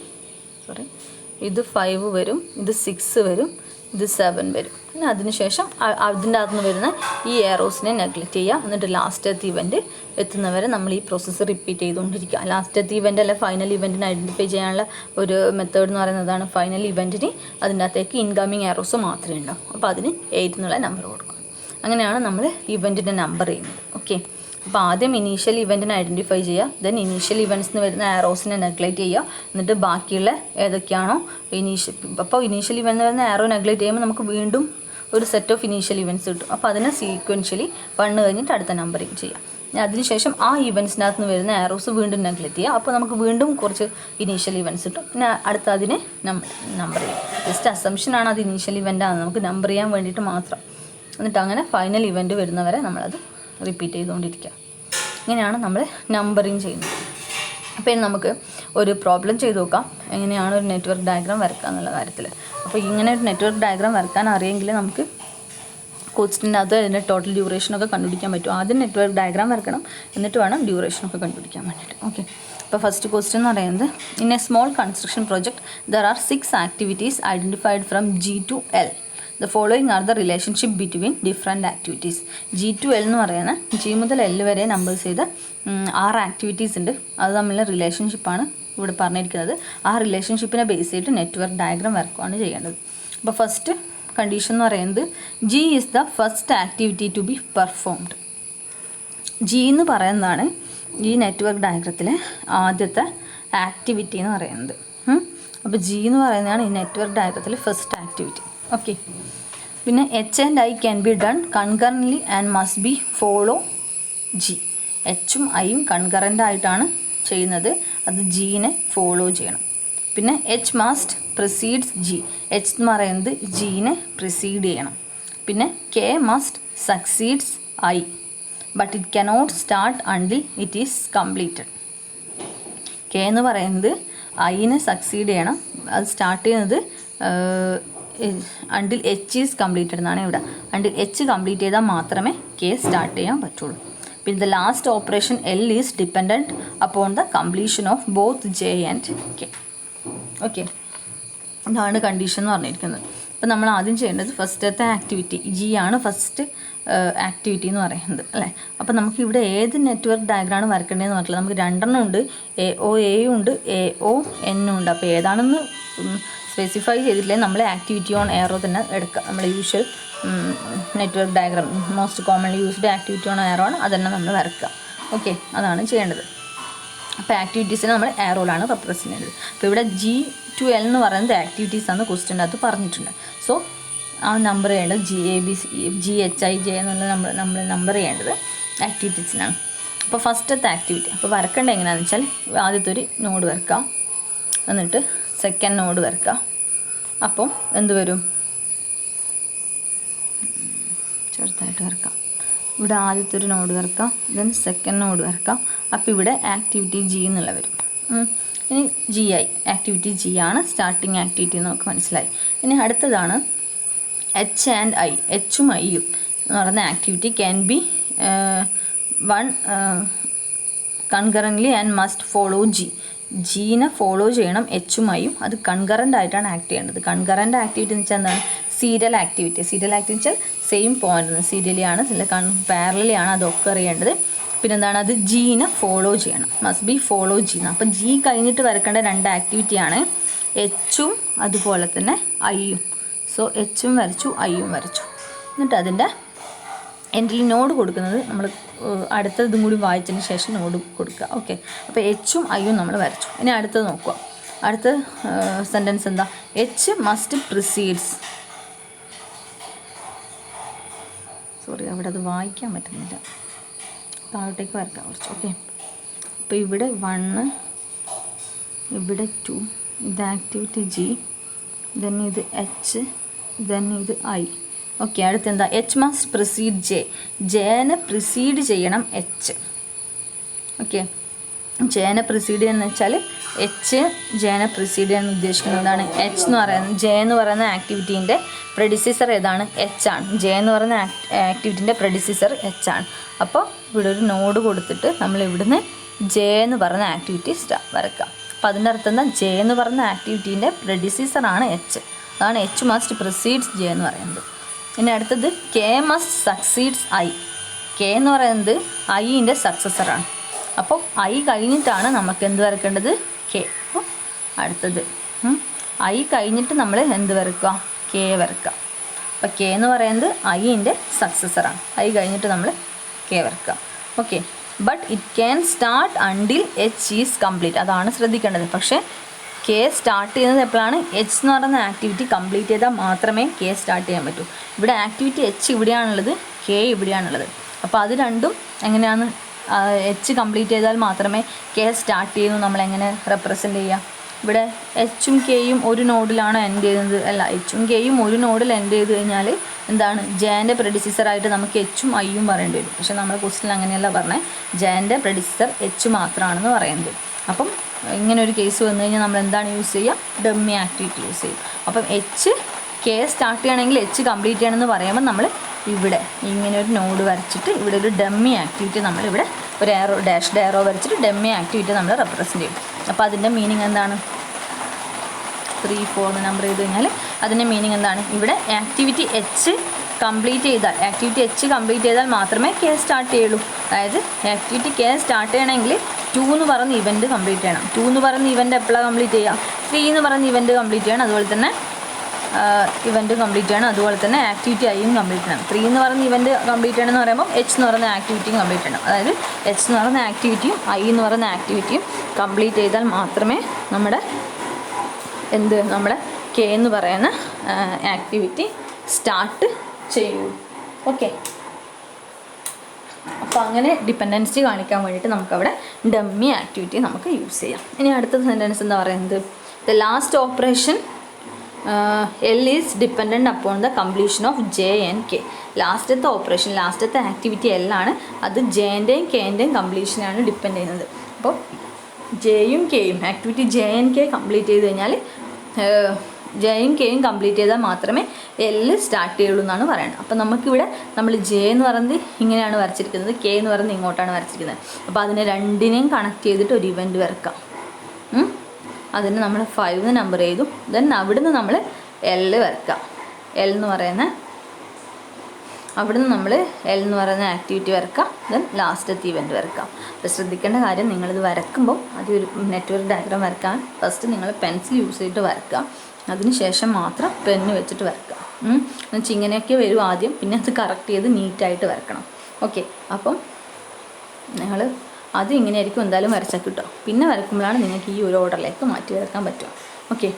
ഇത് 5 വരും, ഇത് 6 വരും, ഇത് 7 വരും. പിന്നെ അതിനുശേഷം അതിൻ്റെ അകത്ത് നിന്ന് വരുന്ന ഈ എറോസിനെ നെഗ്ലക്റ്റ് ചെയ്യുക. എന്നിട്ട് ലാസ്റ്റത്തെ ഇവൻറ്റ് എത്തുന്നവരെ നമ്മൾ ഈ പ്രോസസ്സ് റിപ്പീറ്റ് ചെയ്തുകൊണ്ടിരിക്കുക. ലാസ്റ്റത്തെ ഇവൻ്റ് അല്ല ഫൈനൽ ഇവൻറ്റിനെ ഐഡൻറ്റിഫൈ ചെയ്യാനുള്ള ഒരു മെത്തേഡ് എന്ന് പറയുന്നതാണ് ഫൈനൽ ഇവൻറ്റിന് അതിൻ്റെ അകത്തേക്ക് ഇൻകമ്മിങ് എറോസ് മാത്രമേ ഉണ്ടാവും. അപ്പോൾ അതിന് 8 എന്നുള്ള നമ്പർ കൊടുക്കും. അങ്ങനെയാണ് നമ്മൾ ഇവൻറ്റിൻ്റെ നമ്പർ ചെയ്യുന്നത്. ഓക്കെ, അപ്പോൾ ആദ്യം ഇനീഷ്യൽ ഇവൻറ്റിനെ ഐഡൻറ്റിഫൈ ചെയ്യുക, ദെൻ ഇനീഷ്യൽ ഇവൻറ്റ്സിന് വരുന്ന എറോസിനെ നെഗ്ലക്റ്റ് ചെയ്യുക. എന്നിട്ട് ബാക്കിയുള്ള ഏതൊക്കെയാണോ അപ്പോൾ ഇനീഷ്യൽ ഇവൻറ്റ് വരുന്ന എറോ നെഗ്ലക്റ്റ് ചെയ്യുമ്പോൾ നമുക്ക് വീണ്ടും ഒരു സെറ്റ് ഓഫ് ഇനീഷ്യൽ ഇവൻറ്റ്സ് കിട്ടും. അപ്പോൾ അതിനെ സീക്വൻഷ്യലി 1 കഴിഞ്ഞിട്ട് അടുത്ത നമ്പറിങ് ചെയ്യാം. അതിനുശേഷം ആ ഇവൻറ്റ്സിനകത്ത് നിന്ന് വരുന്ന എറോസ് വീണ്ടും നെഗ്ലക്റ്റ് ചെയ്യുക. അപ്പോൾ നമുക്ക് വീണ്ടും കുറച്ച് ഇനീഷ്യൽ ഇവൻറ്റ്സ് കിട്ടും. പിന്നെ അടുത്ത അതിനെ നമ്പർ ചെയ്യും. ജസ്റ്റ് അസംഷനാണ് അത് ഇനീഷ്യൽ ഇവൻ്റാണ്, നമുക്ക് നമ്പർ ചെയ്യാൻ വേണ്ടിയിട്ട് മാത്രം. എന്നിട്ട് അങ്ങനെ ഫൈനൽ ഇവൻറ്റ് വരുന്നവരെ നമ്മളത് റിപ്പീറ്റ് ചെയ്തുകൊണ്ടിരിക്കുക. ഇങ്ങനെയാണ് നമ്മൾ നമ്പറിങ് ചെയ്യുന്നത്. അപ്പോൾ ഇനി നമുക്ക് ഒരു പ്രോബ്ലം ചെയ്ത് നോക്കാം, എങ്ങനെയാണ് ഒരു നെറ്റ്വർക്ക് ഡയഗ്രാം വരക്കുക എന്നുള്ള കാര്യത്തിൽ. അപ്പോൾ ഇങ്ങനെ ഒരു നെറ്റ്വർക്ക് ഡയഗ്രാം വരക്കാൻ അറിയെങ്കിൽ നമുക്ക് ക്വസ്റ്റ്യൻ്റെ അത് അതിൻ്റെ ടോട്ടൽ ഡ്യൂറേഷനൊക്കെ കണ്ടുപിടിക്കാൻ പറ്റും. ആദ്യം നെറ്റ്വർക്ക് ഡയഗ്രാം വരക്കണം, എന്നിട്ട് വേണം ഡ്യൂറേഷനൊക്കെ കണ്ടുപിടിക്കാൻ വേണ്ടിയിട്ട്. ഓക്കെ, അപ്പോൾ ഫസ്റ്റ് ക്വസ്റ്റ്യൻ എന്ന് പറയുന്നത് in A small construction project there are 6 activities identified from G to L. The following are the relationship between different activities. G to L എന്ന് പറയുന്ന G മുതൽ L വരെ നമ്പേഴ്സ് ചെയ്ത 6 ആക്ടിവിറ്റീസ് ഉണ്ട്. അത് തമ്മിലുള്ള റിലേഷൻഷിപ്പാണ് ഇവിടെ പറഞ്ഞിരിക്കുന്നത്. ആ റിലേഷൻഷിപ്പിനെ ബേസ് ചെയ്തിട്ട് നെറ്റ്വർക്ക് ഡയഗ്രാം വരക്കുകയാണ് ചെയ്യേണ്ടത്. അപ്പോൾ ഫസ്റ്റ് കണ്ടീഷൻ എന്ന് പറയുന്നത് G is the first activity to be performed. G എന്ന് പറയുന്നതാണ് ഈ നെറ്റ്വർക്ക് ഡയഗ്രത്തിലെ ആദ്യത്തെ ആക്ടിവിറ്റി എന്ന് പറയുന്നത്. അപ്പോൾ ജി എന്ന് പറയുന്നതാണ് ഈ നെറ്റ്വർക്ക് ഡയഗ്രത്തിൽ ഫസ്റ്റ് ആക്ടിവിറ്റി. ഓക്കെ, പിന്നെ H and I can be done concurrently and must be follow G. എച്ചും ഐയും കൺകറൻ്റ് ആയിട്ടാണ് ചെയ്യുന്നത്, അത് ജീനെ ഫോളോ ചെയ്യണം. പിന്നെ H must precedes G. H എന്ന് പറയുന്നത് ജീനെ പ്രിസീഡ് ചെയ്യണം. പിന്നെ K must succeeds I but it cannot start until it is completed. K എന്ന് പറയുന്നത് ഐനെ സക്സീഡ് ചെയ്യണം, അത് സ്റ്റാർട്ട് ചെയ്യുന്നത് അണ്ടിൽ എച്ച് ഈസ് കംപ്ലീറ്റഡ് എന്നാണ് ഇവിടെ. അണ്ടിൽ എച്ച് കംപ്ലീറ്റ് ചെയ്താൽ മാത്രമേ കെ സ്റ്റാർട്ട് ചെയ്യാൻ പറ്റുള്ളൂ. പിന്നെ the last operation L is dependent upon the completion of both J and K. Okay, ഇതാണ് കണ്ടീഷൻ എന്ന് പറഞ്ഞിരിക്കുന്നത്. അപ്പോൾ നമ്മൾ ആദ്യം ചെയ്യേണ്ടത് ഫസ്റ്റത്തെ ആക്ടിവിറ്റി ജി ആണ് ഫസ്റ്റ് ആക്ടിവിറ്റി എന്ന് പറയുന്നത് അല്ലേ. അപ്പോൾ നമുക്ക് ഇവിടെ ഏത് നെറ്റ്വർക്ക് ഡയഗ്രാമാണ് വരക്കേണ്ടതെന്ന് പറഞ്ഞില്ല. നമുക്ക് രണ്ടെണ്ണം ഉണ്ട്, എ ഒ എയും ഉണ്ട്, എ ഒ എന്നും ഉണ്ട്. അപ്പോൾ ഏതാണെന്ന് സ്പെസിഫൈ ചെയ്തിട്ടില്ലെങ്കിൽ നമ്മൾ ആക്ടിവിറ്റി ഓൺ എയറോ തന്നെ എടുക്കുക. നമ്മുടെ usual network diagram most commonly used activity on aero ആണ്, അതന്നെ നമ്മൾ വരക്കുക. ഓക്കെ, അതാണ് ചെയ്യേണ്ടത്. അപ്പോൾ ആക്ടിവിറ്റീസിനെ നമ്മൾ എയറോയിലാണ് റെപ്രസെൻ്റ് ചെയ്യുന്നത്. അപ്പോൾ ഇവിടെ G to L എന്ന് പറയുന്നത് ആക്ടിവിറ്റീസ് ആണ് ക്വസ്റ്റ്യൻ്റെ അകത്ത് പറഞ്ഞിട്ടുണ്ട്. സോ ആ നമ്പർ ചെയ്യേണ്ടത് GHIJ എന്നുള്ള നമ്മൾ നമ്പർ ചെയ്യേണ്ടത് ആക്ടിവിറ്റീസിനാണ്. അപ്പോൾ ഫസ്റ്റത്തെ ആക്ടിവിറ്റി അപ്പോൾ വരക്കേണ്ടത് എങ്ങനെയാണെന്ന് വെച്ചാൽ ആദ്യത്തെ ഒരു നോഡ് വരക്കാം, എന്നിട്ട് സെക്കൻഡ് നോഡ് വരക്കാം. അപ്പം എന്ത് വരും, ചെറുതായിട്ട് വരക്കാം. ഇവിടെ ആദ്യത്തെ ഒരു നോഡ് വരക്കാം, ദെൻ സെക്കൻഡ് നോഡ് വരക്കാം. അപ്പോൾ ഇവിടെ ആക്ടിവിറ്റി ജി എന്നുള്ള വരും. ഇനി GI ആക്ടിവിറ്റി ജി ആണ് സ്റ്റാർട്ടിങ് ആക്ടിവിറ്റി എന്ന് നമുക്ക് മനസ്സിലായി. ഇനി അടുത്തതാണ് എച്ച് ആൻഡ് ഐ. എച്ചും ഐയും എന്ന് പറയുന്ന activity can be done concurrently and must follow G. ജീനെ ഫോളോ ചെയ്യണം എച്ചും ഐയും, അത് കൺകറൻ്റ് ആയിട്ടാണ് ആക്ട് ചെയ്യേണ്ടത്. കൺകറൻ്റ് ആക്ടിവിറ്റി എന്ന് വെച്ചാൽ എന്താണ്, സീരിയൽ ആക്ടിവിറ്റി. സീരിയൽ ആക്ടിവിറ്റി വെച്ചാൽ സെയിം പോയിന്റ് സീരിയലി ആണ്, പാരലലി ആണ് അതൊക്കെ അറിയേണ്ടത്. പിന്നെന്താണ്, അത് ജീനെ ഫോളോ ചെയ്യണം, മസ്റ്റ് ബി ഫോളോ ചെയ്യണം. അപ്പം ജി കഴിഞ്ഞിട്ട് വരക്കേണ്ട രണ്ട് ആക്ടിവിറ്റിയാണ് എച്ചും അതുപോലെ തന്നെ ഐയും. സോ എച്ചും വരച്ചു ഐയും വരച്ചു. എന്നിട്ട് അതിൻ്റെ എൻഡിൽ നോഡ് കൊടുക്കുന്നത് നമ്മൾ അടുത്തതും കൂടി വായിച്ചതിന് ശേഷം നോഡ് കൊടുക്കുക. ഓക്കെ, അപ്പോൾ എച്ചും ഐയും നമ്മൾ വരച്ചു. ഇനി അടുത്തത് നോക്കുക. അടുത്ത സെൻറ്റൻസ് എന്താ, എച്ച് മസ്റ്റ് പ്രിസീഡ്സ്. സോറി, അവിടെ അത് വായിക്കാൻ പറ്റുന്നില്ല, താഴോട്ടേക്ക് വരക്കാം കുറച്ച്. ഓക്കെ, അപ്പോൾ ഇവിടെ 1, ഇവിടെ 2, ഇത് ആക്ടിവിറ്റി ജി, ദെൻ ഇത് എച്ച്, ദെൻ ഇത് ഐ. ഓക്കെ, അടുത്തെന്താ, എച്ച് മസ്റ്റ് പ്രിസീഡ് ജെ. ജെനെ പ്രിസീഡ് ചെയ്യണം എച്ച്. ഓക്കെ, ജെനെ പ്രിസീഡ് ചെയ്യുന്നത് വെച്ചാൽ എച്ച് ജെനെ പ്രിസീഡ് ചെയ്യാൻ ഉദ്ദേശിക്കുന്നത് എന്താണ്, എച്ച് എന്ന് പറയുന്നത് ജെ എന്ന് പറയുന്ന ആക്ടിവിറ്റീൻ്റെ പ്രെഡിസിസർ ഏതാണ്, എച്ച് ആണ്. ജെ എന്ന് പറയുന്ന ആക്ടിവിറ്റീൻ്റെ പ്രെഡിസിസർ എച്ച് ആണ്. അപ്പോൾ ഇവിടെ ഒരു നോഡ് കൊടുത്തിട്ട് നമ്മൾ ഇവിടുന്ന് ജെ എന്ന് പറയുന്ന ആക്ടിവിറ്റി വരക്കാം. അപ്പോൾ അതിൻ്റെ അർത്ഥം എന്താ, ജെ എന്ന് പറയുന്ന ആക്ടിവിറ്റീൻ്റെ പ്രെഡിസിസറാണ് എച്ച്, അതാണ് എച്ച് മസ്റ്റ് പ്രിസീഡ്സ് ജെ എന്ന് പറയുന്നത്. ഇനി അടുത്തത് K must succeeds I. K എന്ന് പറയുന്നത് ഐൻ്റെ സക്സസറാണ്. അപ്പോൾ ഐ കഴിഞ്ഞിട്ടാണ് നമുക്ക് എന്ത് വരക്കേണ്ടത്, കെ. അപ്പോൾ അടുത്തത് ഐ കഴിഞ്ഞിട്ട് നമ്മൾ എന്ത് വരക്കുക, കെ വരക്കുക. അപ്പോൾ കെ എന്ന് പറയുന്നത് ഐൻ്റെ സക്സസറാണ്, ഐ കഴിഞ്ഞിട്ട് നമ്മൾ കെ വരക്കുക. Okay, but it can start until H is complete. അതാണ് ശ്രദ്ധിക്കേണ്ടത്. പക്ഷേ കെ സ്റ്റാർട്ട് ചെയ്യുന്നത് എപ്പോഴാണ്, എച്ച് എന്ന് പറയുന്ന ആക്ടിവിറ്റി കംപ്ലീറ്റ് ചെയ്താൽ മാത്രമേ കെ സ്റ്റാർട്ട് ചെയ്യാൻ പറ്റൂ. ഇവിടെ ആക്ടിവിറ്റി എച്ച് ഇവിടെയാണുള്ളത്, കെ ഇവിടെയാണുള്ളത്. അപ്പോൾ അത് രണ്ടും എങ്ങനെയാണ്, എച്ച് കംപ്ലീറ്റ് ചെയ്താൽ മാത്രമേ കെ സ്റ്റാർട്ട് ചെയ്യുന്നു. നമ്മളെങ്ങനെ റെപ്രസെൻ്റ് ചെയ്യുക, ഇവിടെ എച്ചും കെയും ഒരു നോഡിലാണ് എൻഡ് ചെയ്യുന്നത്, അല്ല എച്ചും കെയും ഒരു നോഡിൽ എൻഡ് ചെയ്ത് കഴിഞ്ഞാൽ എന്താണ്, ജെൻ്റെ പ്രെഡിസിസറായിട്ട് നമുക്ക് എച്ചും ഐയും പറയേണ്ടി വരും. പക്ഷേ നമ്മുടെ ക്വസ്റ്റ്യൻ അങ്ങനെയല്ല പറഞ്ഞത്, ജെൻ്റെ പ്രെഡിസിസർ എച്ച് മാത്രമാണെന്ന് പറയുന്നത്. അപ്പം ഇങ്ങനെ ഒരു കേസ് വന്നു കഴിഞ്ഞാൽ നമ്മൾ എന്താണ് യൂസ് ചെയ്യുക, ഡമ്മി ആക്ടിവിറ്റി യൂസ് ചെയ്യും. അപ്പം എച്ച് കെ സ്റ്റാർട്ട് ചെയ്യണമെങ്കിൽ എച്ച് കംപ്ലീറ്റ് ചെയ്യണമെന്ന് പറയുമ്പോൾ നമ്മൾ ഇവിടെ ഇങ്ങനെ ഒരു നോഡ് വരച്ചിട്ട് ഇവിടെ ഒരു ഡമ്മി ആക്ടിവിറ്റി നമ്മളിവിടെ ഒരു എയറോ ഡാഷ്ഡ് എയറോ വരച്ചിട്ട് ഡമ്മി ആക്ടിവിറ്റി നമ്മൾ റെപ്രസെൻ്റ് ചെയ്യും. അപ്പോൾ അതിൻ്റെ മീനിങ് എന്താണ്, 3, 4 നമ്പർ ചെയ്ത് കഴിഞ്ഞാൽ അതിൻ്റെ മീനിങ് എന്താണ്, ഇവിടെ ആക്ടിവിറ്റി എച്ച് കംപ്ലീറ്റ് ചെയ്താൽ മാത്രമേ കെ സ്റ്റാർട്ട് ചെയ്യുള്ളൂ. അതായത് ആക്ടിവിറ്റി കെ സ്റ്റാർട്ട് ചെയ്യണമെങ്കിൽ 2 എന്ന് പറയുന്ന ഇവൻറ്റ് കംപ്ലീറ്റ് ചെയ്യണം. 2 എന്ന് പറയുന്ന ഇവൻറ്റ് എപ്പോഴാണ് കംപ്ലീറ്റ് ചെയ്യുക, 3 എന്ന് പറയുന്ന ഇവൻറ്റ് കംപ്ലീറ്റ് ചെയ്യണം. അതുപോലെ തന്നെ ഇവൻറ്റ് കംപ്ലീറ്റ് ചെയ്യണം. അതുപോലെ തന്നെ ആക്ടിവിറ്റി ഐയും കംപ്ലീറ്റ് ചെയ്യണം. 3 എന്ന് പറയുന്ന ഇവൻറ്റ് കംപ്ലീറ്റ് ചെയ്യണമെന്ന് പറയുമ്പോൾ എച്ച് എന്ന് പറയുന്ന ആക്ടിവിറ്റിയും കംപ്ലീറ്റ് ചെയ്യണം. അതായത് എച്ച് എന്ന് പറയുന്ന ആക്ടിവിറ്റിയും ഐ എന്ന് പറയുന്ന ആക്ടിവിറ്റിയും കംപ്ലീറ്റ് ചെയ്താൽ മാത്രമേ നമ്മുടെ എന്ത് നമ്മളെ കെ എന്ന് പറയുന്ന ആക്ടിവിറ്റി സ്റ്റാർട്ട് ചെയ്യൂ. ഓക്കെ, അപ്പോൾ അങ്ങനെ ഡിപ്പെൻഡൻസി കാണിക്കാൻ വേണ്ടിയിട്ട് നമുക്കവിടെ ഡമ്മി ആക്ടിവിറ്റി നമുക്ക് യൂസ് ചെയ്യാം. ഇനി അടുത്ത സെൻറ്റൻസ് എന്താ പറയുന്നത്? The last operation L is dependent upon the completion of J and K. ലാസ്റ്റത്തെ ഓപ്പറേഷൻ, ലാസ്റ്റത്തെ ആക്ടിവിറ്റി എല്ലാണ്, അത് ജെൻ്റെയും കെൻ്റെയും കംപ്ലീഷനാണ് ഡിപ്പെൻഡ് ചെയ്യുന്നത്. അപ്പോൾ ജെയും കെയും activity J and K complete ചെയ്ത് കഴിഞ്ഞാൽ ജെയും കെയും കംപ്ലീറ്റ് ചെയ്താൽ മാത്രമേ എൽ സ്റ്റാർട്ട് ചെയ്യുള്ളൂ എന്നാണ് പറയുന്നത്. അപ്പോൾ നമുക്കിവിടെ നമ്മൾ ജെ എന്ന് പറയുന്നത് ഇങ്ങനെയാണ് വരച്ചിരിക്കുന്നത്, കെ എന്ന് പറയുന്നത് ഇങ്ങോട്ടാണ് വരച്ചിരിക്കുന്നത്. അപ്പോൾ അതിനെ രണ്ടിനെയും കണക്ട് ചെയ്തിട്ട് ഒരു ഇവൻറ്റ് വരക്കാം. അതിന് നമ്മൾ 5 നമ്പർ ചെയ്തു. ദെൻ അവിടുന്ന് നമ്മൾ എൽ വരക്കാം. എൽ എന്ന് പറയുന്ന അവിടുന്ന് നമ്മൾ എൽ എന്ന് പറയുന്ന ആക്ടിവിറ്റി വരക്കാം. ദെൻ ലാസ്റ്റത്തെ ഇവൻറ്റ് വരക്കാം. അപ്പോൾ ശ്രദ്ധിക്കേണ്ട കാര്യം, നിങ്ങളിത് വരക്കുമ്പോൾ അതൊരു നെറ്റ്വർക്ക് ഡയഗ്രാം വരക്കാൻ ഫസ്റ്റ് നിങ്ങൾ പെൻസിൽ യൂസ് ചെയ്തിട്ട് വരക്കുക. അതിന് ശേഷം മാത്രം പെന്ന് വെച്ചിട്ട് വരക്കുക. എന്നുവെച്ചാൽ ഇങ്ങനെയൊക്കെ വരും ആദ്യം, പിന്നെ അത് കറക്റ്റ് ചെയ്ത് നീറ്റായിട്ട് വരക്കണം. ഓക്കെ, അപ്പം നിങ്ങൾ അത് ഇങ്ങനെയായിരിക്കും എന്തായാലും വരച്ചാൽ കിട്ടും. പിന്നെ വരക്കുമ്പോഴാണ് നിങ്ങൾക്ക് ഈ ഒരു ഓർഡറിലേക്ക് മാറ്റി വരക്കാൻ പറ്റും. ഓക്കെ,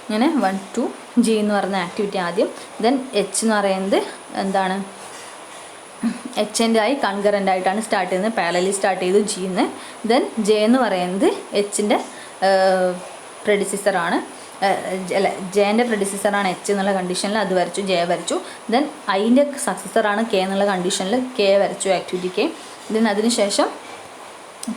ഇങ്ങനെ 1 2 ജി എന്ന് പറയുന്ന ആക്ടിവിറ്റി ആദ്യം. ദെൻ എച്ച് എന്ന് പറയുന്നത് എന്താണ്? എച്ചിൻ്റെ ആയി കൺകറൻ്റ് ആയിട്ടാണ് സ്റ്റാർട്ട് ചെയ്യുന്നത്, പാരലലി സ്റ്റാർട്ട് ചെയ്തു ജിന്ന്. ദെൻ ജെ എന്ന് പറയുന്നത് എച്ചിൻ്റെ പ്രെഡിസിസറാണ്, അല്ല ജെൻ്റെ പ്രെഡിസിസറാണ് എച്ച് എന്നുള്ള കണ്ടീഷനിൽ അത് വരച്ചു, ജെ വരച്ചു. ദെൻ ഐൻ്റെ സക്സസറാണ് കെ എന്നുള്ള കണ്ടീഷനിൽ കെ വരച്ചു, ആക്ടിവിറ്റി കെ. ദെൻ അതിന് ശേഷം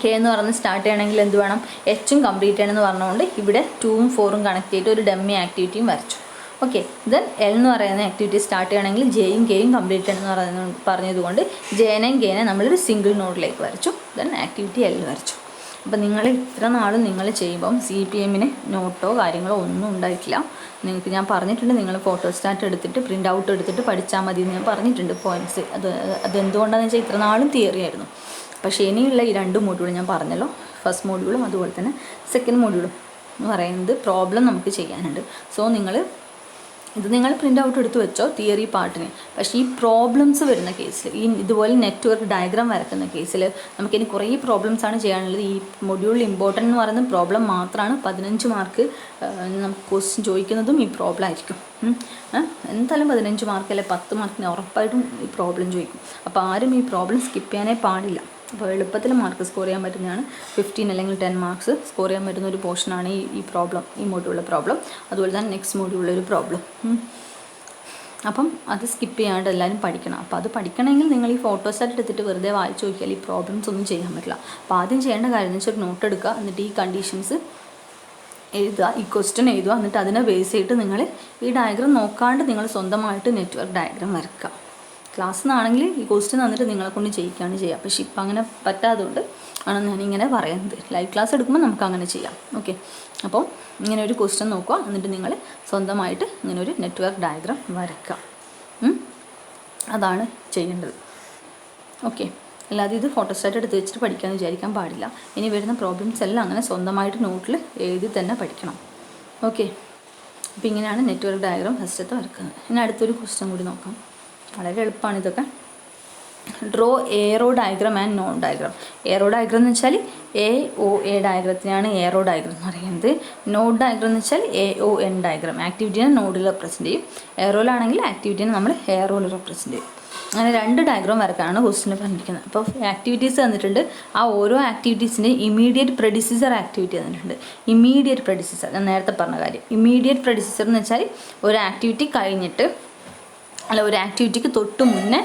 കെ എന്ന് പറഞ്ഞ് സ്റ്റാർട്ട് ചെയ്യണമെങ്കിൽ എന്ത് വേണം? എച്ചും കംപ്ലീറ്റ് ചെയ്യണമെന്ന് പറഞ്ഞുകൊണ്ട് ഇവിടെ 2ഉം 4ഉം കണക്ട് ചെയ്തിട്ട് ഒരു ഡമ്മി ആക്ടിവിറ്റിയും വരച്ചു. ഓക്കെ, ദെൻ എൽ എന്ന് പറയുന്ന ആക്ടിവിറ്റി സ്റ്റാർട്ട് ചെയ്യണമെങ്കിൽ ജെയും കെയും കംപ്ലീറ്റ് ചെയ്യണമെന്ന് പറഞ്ഞതുകൊണ്ട് ജെനെയും കെനെ നമ്മളൊരു സിംഗിൾ നോഡിലേക്ക് വരച്ചു. ദെൻ ആക്ടിവിറ്റി എൽ വരച്ചു. അപ്പോൾ നിങ്ങൾ ഇത്ര നാളും നിങ്ങൾ ചെയ്യുമ്പം CPMന് നോട്ടോ കാര്യങ്ങളോ ഒന്നും ഉണ്ടായിട്ടില്ല. നിങ്ങൾക്ക് ഞാൻ പറഞ്ഞിട്ടുണ്ട്, നിങ്ങൾ ഫോട്ടോസ്റ്റാറ്റ് എടുത്തിട്ട് പ്രിൻ്റ് ഔട്ട് എടുത്തിട്ട് പഠിച്ചാൽ മതി എന്ന് ഞാൻ പറഞ്ഞിട്ടുണ്ട് പോയിൻറ്റ്സ്. അതെന്തുകൊണ്ടാണെന്ന് വെച്ചാൽ ഇത്ര നാളും തിയറി ആയിരുന്നു. പക്ഷേ ഇനിയുള്ള ഈ 2 മോഡ്യൂളും ഞാൻ പറഞ്ഞല്ലോ, ഫസ്റ്റ് മോഡ്യൂളും അതുപോലെ തന്നെ സെക്കൻഡ് മോഡ്യൂളും എന്ന് പറയുന്നത് പ്രോബ്ലം നമുക്ക് ചെയ്യാനുണ്ട്. സോ നിങ്ങൾ പ്രിൻ്റ് ഔട്ട് എടുത്ത് വെച്ചോ തിയറി പാർട്ടിന്. പക്ഷേ ഈ പ്രോബ്ലംസ് വരുന്ന കേസിൽ, ഈ ഇതുപോലെ നെറ്റ്വർക്ക് ഡയഗ്രാം വരക്കുന്ന കേസിൽ നമുക്കിനി കുറേ പ്രോബ്ലംസാണ് ചെയ്യാനുള്ളത്. ഈ മൊഡ്യൂളിൽ ഇമ്പോർട്ടൻ്റ് എന്ന് പറയുന്ന പ്രോബ്ലം മാത്രമാണ്. 15 മാർക്ക് നമുക്ക് ക്വസ്റ്റ്യൻ ചോദിക്കുന്നതും ഈ പ്രോബ്ലം ആയിരിക്കും. എന്തായാലും 15 മാർക്ക് അല്ലെ 10 മാർക്കിന് ഉറപ്പായിട്ടും ഈ പ്രോബ്ലം ചോദിക്കും. അപ്പോൾ ആരും ഈ പ്രോബ്ലം സ്കിപ്പ് ചെയ്യാനേ പാടില്ല. അപ്പോൾ എളുപ്പത്തിൽ മാർക്ക് സ്കോർ ചെയ്യാൻ പറ്റുന്നതാണ്. 15 അല്ലെങ്കിൽ 10 മാർക്സ് സ്കോർ ചെയ്യാൻ പറ്റുന്ന ഒരു പോർഷനാണ് ഈ പ്രോബ്ലം, ഈ മോഡ്യൂളിലെ പ്രോബ്ലം. അതുപോലെ തന്നെ നെക്സ്റ്റ് മോഡ്യൂളിലൊരു പ്രോബ്ലം. അപ്പം അത് സ്കിപ്പ് ചെയ്യാണ്ട് എല്ലാവരും പഠിക്കണം. അപ്പോൾ അത് പഠിക്കണമെങ്കിൽ നിങ്ങൾ ഈ ഫോട്ടോസ്റ്റാറ്റ് എടുത്തിട്ട് വെറുതെ വായിച്ച് നോക്കിയാൽ ഈ പ്രോബ്ലംസ് ഒന്നും ചെയ്യാൻ പറ്റില്ല. അപ്പോൾ ആദ്യം ചെയ്യേണ്ട കാര്യം എന്ന് വെച്ചാൽ ഒരു നോട്ട് എടുക്കുക, എന്നിട്ട് ഈ കണ്ടീഷൻസ് എഴുതുക, ഈ ക്വസ്റ്റ്യൻ എഴുതുക, എന്നിട്ട് അതിനെ ബേസ് ചെയ്തിട്ട് നിങ്ങൾ ഈ ഡയഗ്രാം നോക്കാണ്ട് നിങ്ങൾ സ്വന്തമായിട്ട് നെറ്റ്വർക്ക് ഡയഗ്രാം വരക്കുക. ക്ലാസ്സിൽ നിന്നാണെങ്കിൽ ഈ ക്വസ്റ്റ്യൻ തന്നിട്ട് നിങ്ങളെ കൊണ്ട് ചെയ്യിക്കുകയാണ് ചെയ്യുക. പക്ഷേ ഇപ്പം അങ്ങനെ പറ്റാത്തതുകൊണ്ട് ആണ് ഞാനിങ്ങനെ പറയുന്നത്. ലൈവ് ക്ലാസ് എടുക്കുമ്പോൾ നമുക്ക് അങ്ങനെ ചെയ്യാം. ഓക്കെ, അപ്പോൾ ഇങ്ങനെ ഒരു ക്വസ്റ്റ്യൻ നോക്കുക, എന്നിട്ട് നിങ്ങൾ സ്വന്തമായിട്ട് ഇങ്ങനെ ഒരു നെറ്റ്വർക്ക് ഡയഗ്രാം വരയ്ക്കുക. അതാണ് ചെയ്യേണ്ടത്. ഓക്കെ, അല്ലാതെ ഇത് ഫോട്ടോസ്റ്റാറ്റ് എടുത്ത് വെച്ചിട്ട് പഠിക്കാമെന്ന് വിചാരിക്കാൻ പാടില്ല. ഇനി വരുന്ന പ്രോബ്ലംസ് എല്ലാം അങ്ങനെ സ്വന്തമായിട്ട് നോട്ടിൽ എഴുതി തന്നെ പഠിക്കണം. ഓക്കെ, അപ്പോൾ ഇങ്ങനെയാണ് നെറ്റ്വർക്ക് ഡയഗ്രാം ഫസ്റ്റത്തെ വരക്കുന്നത്. ഇനി അടുത്തൊരു ക്വസ്റ്റ്യൻ കൂടി നോക്കാം. വളരെ എളുപ്പമാണ് ഇതൊക്കെ. Draw aero diagram and non diagram. Aero diagram എന്ന് വെച്ചാൽ AOA ഡയഗ്രത്തിനാണ് എയറോ ഡയഗ്രാം എന്ന് പറയുന്നത്. നോഡ് ഡയഗ്രാം എന്ന് വെച്ചാൽ AON ഡയഗ്രാം. ആക്ടിവിറ്റീനെ നോഡിൽ റെപ്രസെൻറ്റ് ചെയ്യും. എയറോയിലാണെങ്കിൽ ആക്ടിവിറ്റീനെ നമ്മൾ എയറോയിൽ റെപ്രസെൻറ്റ് ചെയ്യും. അങ്ങനെ 2 ഡയഗ്രാം വരക്കാനാണ് ക്വസ്റ്റിന് പറഞ്ഞിരിക്കുന്നത്. അപ്പോൾ ആക്ടിവിറ്റീസ് തന്നിട്ടുണ്ട്. ആ ഓരോ ആക്ടിവിറ്റീസിൻ്റെ ഇമീഡിയറ്റ് പ്രെഡിസിസർ ആക്ടിവിറ്റി തന്നിട്ടുണ്ട്. ഇമീഡിയറ്റ് പ്രെഡിസിസർ ഞാൻ നേരത്തെ പറഞ്ഞ കാര്യം. ഇമീഡിയറ്റ് പ്രെഡിസിസർ എന്ന് വെച്ചാൽ ഒരു ആക്ടിവിറ്റി കഴിഞ്ഞിട്ട്, അല്ല ഒരു ആക്ടിവിറ്റിക്ക് തൊട്ട് മുന്നേ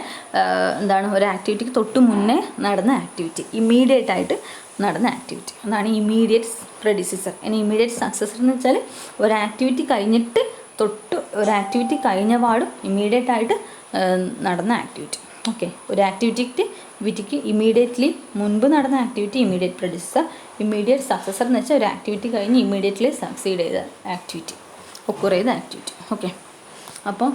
ഒരു ആക്ടിവിറ്റിക്ക് തൊട്ട് മുന്നേ നടന്ന ആക്ടിവിറ്റി, ഇമ്മീഡിയറ്റ് ആയിട്ട് നടന്ന ആക്ടിവിറ്റി, അതാണ് ഇമ്മീഡിയറ്റ് പ്രെഡിസിസർ. ഇനി ഇമ്മീഡിയറ്റ് സക്സസർ എന്ന് വെച്ചാൽ ഒരു ആക്ടിവിറ്റി കഴിഞ്ഞിട്ട് ഒരു ആക്ടിവിറ്റി കഴിഞ്ഞ പാടും ഇമ്മീഡിയറ്റ് ആയിട്ട് നടന്ന ആക്ടിവിറ്റി. ഓക്കെ, ഒരു ആക്ടിവിറ്റിക്ക് ഇമ്മീഡിയറ്റ്ലി മുൻപ് നടന്ന ആക്ടിവിറ്റി ഇമ്മീഡിയറ്റ് പ്രെഡിസിസർ. ഇമ്മീഡിയറ്റ് സക്സസർ എന്ന് വെച്ചാൽ ഒരു ആക്ടിവിറ്റി കഴിഞ്ഞ് ഇമ്മീഡിയറ്റ്ലി സക്സീഡ് ചെയ്ത ആക്ടിവിറ്റി, ഒക്കർ ചെയ്ത ആക്ടിവിറ്റി. ഓക്കെ, അപ്പോൾ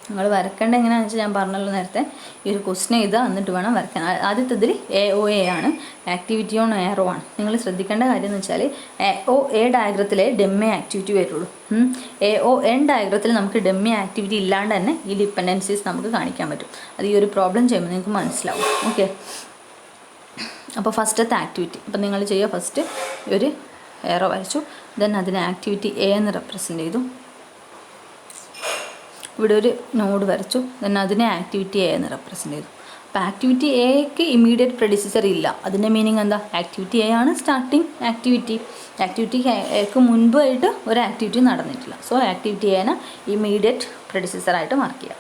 നിങ്ങൾ വരക്കേണ്ട എങ്ങനെയാണെന്ന് വെച്ചാൽ ഞാൻ പറഞ്ഞല്ലോ നേരത്തെ, ഈ ഒരു ക്വസ്റ്റ്യൻ എഴുതുക, എന്നിട്ട് വേണം വരയ്ക്കാൻ. ആദ്യത്തേതിൽ AOA ആണ്, ആക്ടിവിറ്റി ഓൺ എയറോ ആണ്. നിങ്ങൾ ശ്രദ്ധിക്കേണ്ട കാര്യം എന്ന് വെച്ചാൽ AOA ഡയഗ്രത്തിലെ ഡെമ്മി ആക്ടിവിറ്റി വരുള്ളൂ. AON ഡയഗ്രത്തിൽ നമുക്ക് ഡെമ്മി ആക്ടിവിറ്റി ഇല്ലാണ്ട് തന്നെ ഈ ഡിപ്പെൻഡൻസീസ് നമുക്ക് കാണിക്കാൻ പറ്റും. അത് ഈ ഒരു പ്രോബ്ലം ചെയ്യുമ്പോൾ നിങ്ങൾക്ക് മനസ്സിലാവും. ഓക്കെ, അപ്പോൾ ഫസ്റ്റത്തെ ആക്ടിവിറ്റി അപ്പോൾ നിങ്ങൾ ചെയ്യുക. ഫസ്റ്റ് ഒരു എയറോ വരച്ചു, ദെൻ അതിനെ ആക്ടിവിറ്റി എ എന്ന് റെപ്രസെൻ്റ് ചെയ്തു. ഇവിടെ ഒരു നോഡ് വരച്ചു. ദെൻ അതിനെ ആക്ടിവിറ്റി എ എന്ന് റെപ്രസെൻ്റ് ചെയ്തു. അപ്പോൾ ആക്ടിവിറ്റി എക്ക് ഇമ്മീഡിയറ്റ് പ്രെഡിസസർ ഇല്ല. അതിൻ്റെ മീനിങ് എന്താ? ആക്ടിവിറ്റി എ ആണ് സ്റ്റാർട്ടിങ് ആക്ടിവിറ്റി. ആക്ടിവിറ്റി എക്ക് മുൻപായിട്ട് ഒരു ആക്ടിവിറ്റി നടന്നിട്ടില്ല. സോ ആക്ടിവിറ്റി എനെ ഇമ്മീഡിയറ്റ് പ്രെഡിസസറായിട്ട് മാർക്ക് ചെയ്യാം.